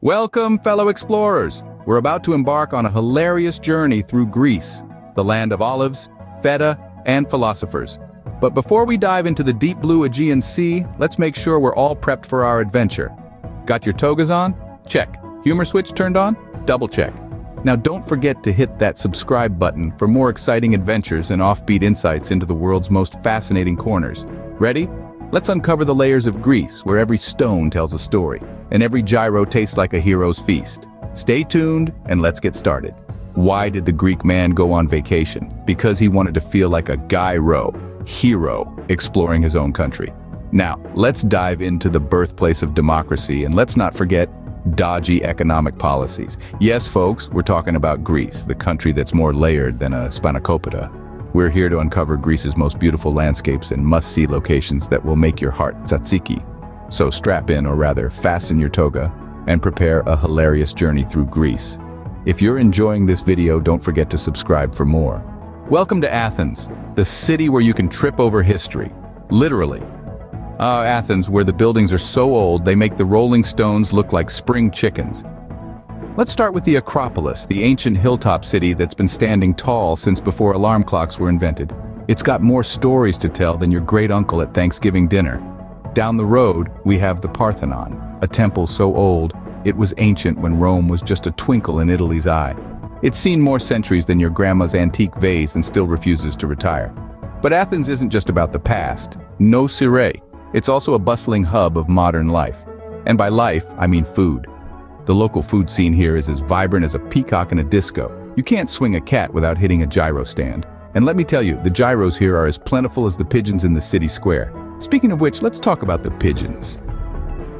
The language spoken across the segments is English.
Welcome, fellow explorers. We're about to embark on a hilarious journey through Greece, the land of olives, feta, and philosophers. But before we dive into the deep blue Aegean Sea, let's make sure we're all prepped for our adventure. Got your togas on? Check. Humor switch turned on? Double check. Now don't forget to hit that subscribe button for more exciting adventures and offbeat insights into the world's most fascinating corners. Ready? Let's uncover the layers of Greece, where every stone tells a story, and every gyro tastes like a hero's feast. Stay tuned, and let's get started. Why did the Greek man go on vacation? Because he wanted to feel like a gyro, hero, exploring his own country. Now, let's dive into the birthplace of democracy, and let's not forget dodgy economic policies. Yes, folks, we're talking about Greece, the country that's more layered than a spanakopita. We're here to uncover Greece's most beautiful landscapes and must-see locations that will make your heart tzatziki. So strap in, or rather, fasten your toga, and prepare a hilarious journey through Greece. If you're enjoying this video, don't forget to subscribe for more. Welcome to Athens, the city where you can trip over history. Literally. Athens, where the buildings are so old they make the rolling stones look like spring chickens. Let's start with the Acropolis, the ancient hilltop city that's been standing tall since before alarm clocks were invented. It's got more stories to tell than your great-uncle at Thanksgiving dinner. Down the road, we have the Parthenon, a temple so old, it was ancient when Rome was just a twinkle in Italy's eye. It's seen more centuries than your grandma's antique vase and still refuses to retire. But Athens isn't just about the past. No siree. It's also a bustling hub of modern life. And by life, I mean food. The local food scene here is as vibrant as a peacock in a disco. You can't swing a cat without hitting a gyro stand. And let me tell you, the gyros here are as plentiful as the pigeons in the city square. Speaking of which, let's talk about the pigeons.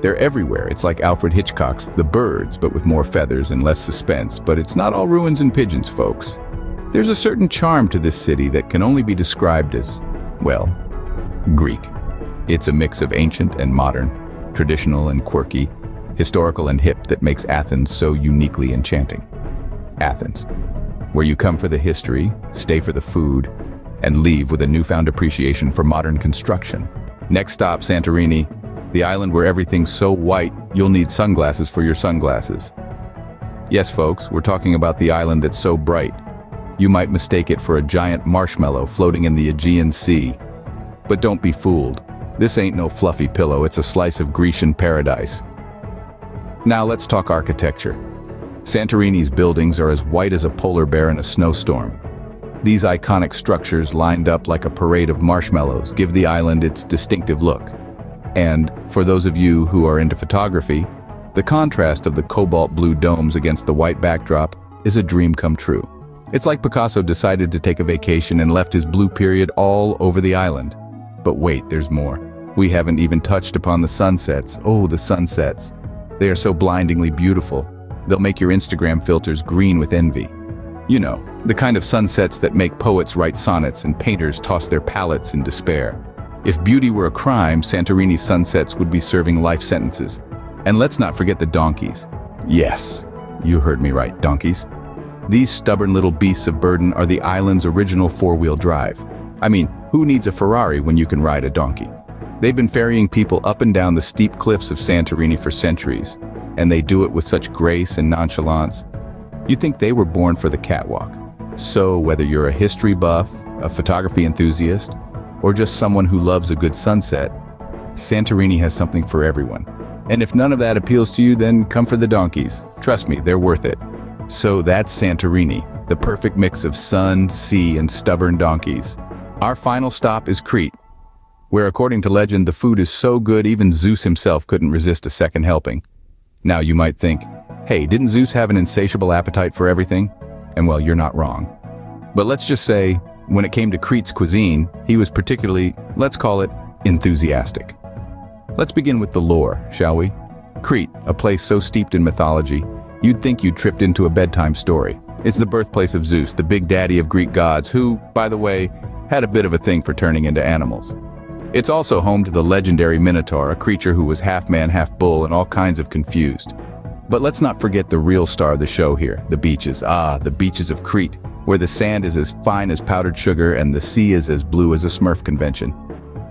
They're everywhere. It's like Alfred Hitchcock's The Birds, but with more feathers and less suspense. But it's not all ruins and pigeons, folks. There's a certain charm to this city that can only be described as, well, Greek. It's a mix of ancient and modern, traditional and quirky, historical and hip that makes Athens so uniquely enchanting. Athens, where you come for the history, stay for the food, and leave with a newfound appreciation for modern construction. Next stop, Santorini, the island where everything's so white you'll need sunglasses for your sunglasses. Yes, folks, we're talking about the island that's so bright you might mistake it for a giant marshmallow floating in the Aegean Sea. But don't be fooled. This ain't no fluffy pillow, it's a slice of Grecian paradise. Now let's talk architecture. Santorini's buildings are as white as a polar bear in a snowstorm. These iconic structures lined up like a parade of marshmallows give the island its distinctive look. And, for those of you who are into photography, the contrast of the cobalt blue domes against the white backdrop is a dream come true. It's like Picasso decided to take a vacation and left his blue period all over the island. But wait, there's more. We haven't even touched upon the sunsets. Oh, the sunsets. They are so blindingly beautiful. They'll make your Instagram filters green with envy. You know, the kind of sunsets that make poets write sonnets and painters toss their palettes in despair. If beauty were a crime, Santorini's sunsets would be serving life sentences. And let's not forget the donkeys. Yes, you heard me right, donkeys. These stubborn little beasts of burden are the island's original four-wheel drive. I mean, who needs a Ferrari when you can ride a donkey? They've been ferrying people up and down the steep cliffs of Santorini for centuries, and they do it with such grace and nonchalance. You'd think they were born for the catwalk. So whether you're a history buff, a photography enthusiast, or just someone who loves a good sunset, Santorini has something for everyone. And if none of that appeals to you, then come for the donkeys. Trust me, they're worth it. So that's Santorini, the perfect mix of sun, sea, and stubborn donkeys. Our final stop is Crete, where according to legend the food is so good even Zeus himself couldn't resist a second helping. Now you might think, hey, didn't Zeus have an insatiable appetite for everything? And well, you're not wrong. But let's just say, when it came to Crete's cuisine, he was particularly, let's call it, enthusiastic. Let's begin with the lore, shall we? Crete, a place so steeped in mythology, you'd think you'd tripped into a bedtime story. It's the birthplace of Zeus, the big daddy of Greek gods, who, by the way, had a bit of a thing for turning into animals. It's also home to the legendary Minotaur, a creature who was half man, half bull, and all kinds of confused. But let's not forget the real star of the show here, the beaches. The beaches of Crete, where the sand is as fine as powdered sugar and the sea is as blue as a Smurf convention.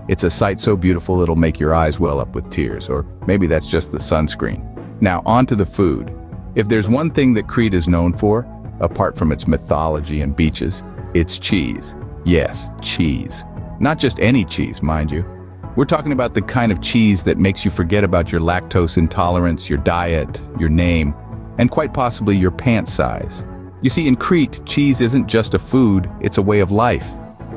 It's a sight so beautiful it'll make your eyes well up with tears, or maybe that's just the sunscreen. Now, on to the food. If there's one thing that Crete is known for, apart from its mythology and beaches, it's cheese. Yes, cheese. Not just any cheese, mind you. We're talking about the kind of cheese that makes you forget about your lactose intolerance, your diet, your name, and quite possibly your pant size. You see, in Crete, cheese isn't just a food, it's a way of life.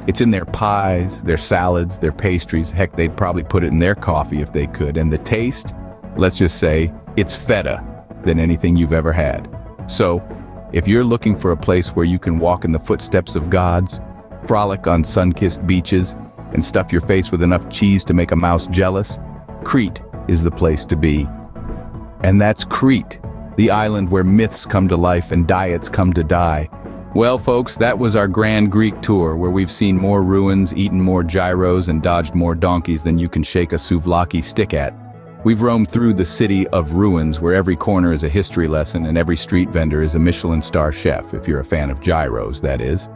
It's in their pies, their salads, their pastries. Heck, they'd probably put it in their coffee if they could. And the taste, let's just say, it's feta than anything you've ever had. So, if you're looking for a place where you can walk in the footsteps of gods, frolic on sun-kissed beaches, and stuff your face with enough cheese to make a mouse jealous, Crete is the place to be. And that's Crete, the island where myths come to life and diets come to die. Well, folks, that was our grand Greek tour, where we've seen more ruins, eaten more gyros, and dodged more donkeys than you can shake a souvlaki stick at. We've roamed through the city of ruins, where every corner is a history lesson and every street vendor is a Michelin star chef, if you're a fan of gyros, that is.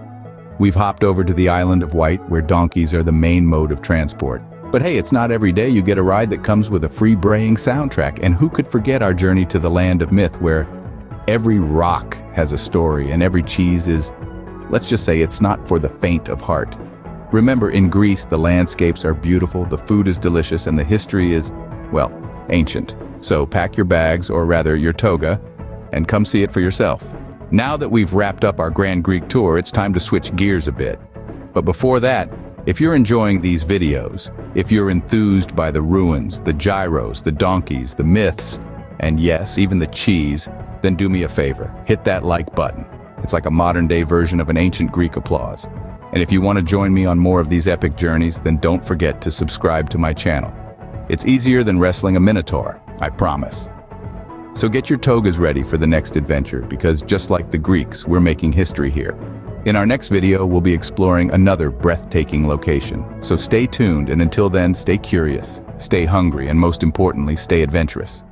We've hopped over to the island of Wight, where donkeys are the main mode of transport. But hey, it's not every day you get a ride that comes with a free braying soundtrack, and who could forget our journey to the land of myth, where every rock has a story and every cheese is, let's just say, it's not for the faint of heart. Remember, in Greece, the landscapes are beautiful, the food is delicious, and the history is, well, ancient. So pack your bags, or rather your toga, and come see it for yourself. Now that we've wrapped up our grand Greek tour, it's time to switch gears a bit. But before that, if you're enjoying these videos, if you're enthused by the ruins, the gyros, the donkeys, the myths, and yes, even the cheese, then do me a favor, hit that like button. It's like a modern-day version of an ancient Greek applause. And if you want to join me on more of these epic journeys, then don't forget to subscribe to my channel. It's easier than wrestling a minotaur, I promise. So get your togas ready for the next adventure, because just like the Greeks, we're making history here. In our next video, we'll be exploring another breathtaking location. So stay tuned, and until then, stay curious, stay hungry, and most importantly, stay adventurous.